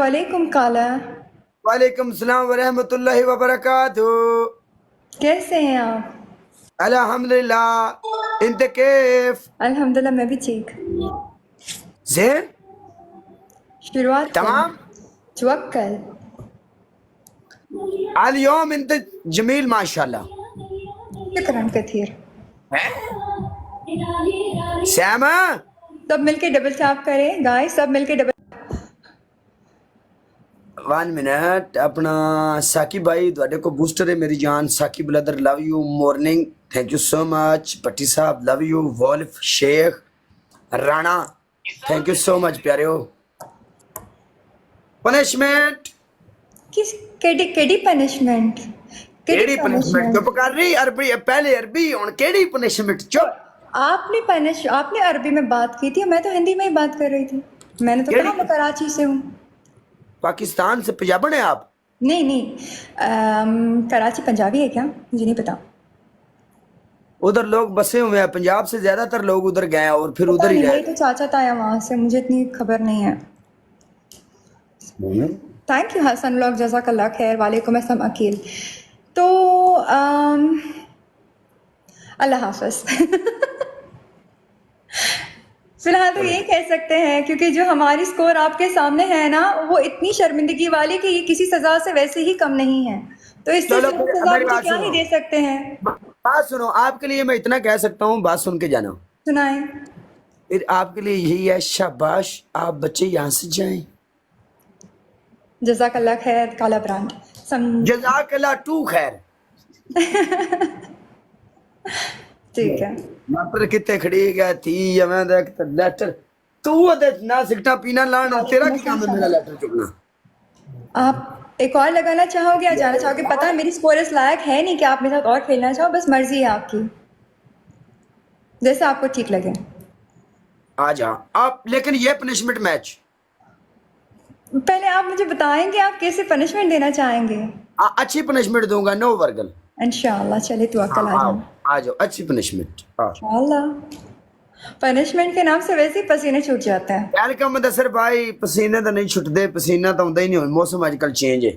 وعلیکم کالا، وعلیکم السلام ورحمۃ اللہ وبرکاتہ. کیسے ہیں آپ؟ الحمدللہ. انت کیف؟ الحمدللہ میں بھی ٹھیک. زين شروعات تمام. توکل. اليوم انت جميل ما شاء الله. شکراً کثیر. سامع سب مل کے ڈبل ٹیپ کریں گائز، سب مل کے ڈبل. 1 منٹ. اپنا ثاقب بھائی تھوڑے کو بوسٹر ہے. میری جان Saqib brother love you. Morning thank you so much. پٹی صاحب love you. Wolf Sheikh Rana thank you so much پیارے ہو. پنشمنٹ کس کیڑی پنشمنٹ؟ کیڑی پنشمنٹ؟ چپ کر رہی. عربی پہلے عربی ہوں کیڑی پنشمنٹ؟ چپ. آپ نے عربی میں بات کی تھی، میں تو ہندی میں ہی بات کر رہی تھی. میں نے تو کہا میں کراچی سے ہوں. پاکستان سے پنجابن ہے آپ؟ نہیں کراچی پنجابی ہے کیا؟ مجھے نہیں پتا. ادھر لوگ بسے ہوئے ہیں. پنجاب سے زیادہ تر لوگ ادھر گئے ہیں اور پھر پتا ادھر ہی نہیں، رہ میرے تو چاچا تایا وہاں سے، مجھے اتنی خبر نہیں ہے. گئے. تھینک یو حسن لوگ، جزاک اللہ خیر. وعلیکم السلام عقیل. تو اللہ حافظ. فی الحال تو یہ کہہ سکتے ہیں کیونکہ جو ہماری سکور آپ کے سامنے ہے نا، وہ اتنی شرمندگی والی کہ یہ کسی سزا سے ویسے ہی کم نہیں ہے، تو اس سے چلو زیادہ سزا میری مجھے بات کیا سنو. ہی دے سکتے ہیں. بات سنو. آپ کے لیے میں اتنا کہہ سکتا ہوں، بات سن کے جانا. سنائیں. پھر آپ کے لیے یہی ہے، شاباش آپ بچے یہاں سے جائیں. جزاک اللہ خیر کالا برانڈ. جزاک اللہ تو خیر. ٹھیک ہے. ماپر کتے کھڑی گیا تھی یا میں دیکھتا لیٹر. تو نہ سکتا پینا لانا. تیرا کی کام ہے میرا لیٹر چکنا؟ آپ ایک اور لگانا چاہو گے یا جانا چاہو گے؟ پتہ ہے میری سکور اس لائق ہے نہیں کہ آپ میرے ساتھ اور کھیلنا چاہو، بس مرضی ہے آپ کی، جیسے آپ کو ٹھیک لگے. آ جا آپ. لیکن یہ پنشمنٹ میچ پہلے آپ مجھے بتائیں گے آپ کیسے پنشمنٹ دینا چاہیں گے. اچھی پنشمنٹ دوں گا. نو ورگل. انشاءاللہ. چلے توکل آ جائیں. آ جاؤ اچھی پنشمنٹ. انشاءاللہ. پنشمنٹ کے نام سے ویسے ہی پسینے چھوٹ جاتے ہیں. ویلکم مدثر بھائی. پسینے تو نہیں چھٹتے، پسینہ تو آتا ہی نہیں. موسم آج کل چینج ہے.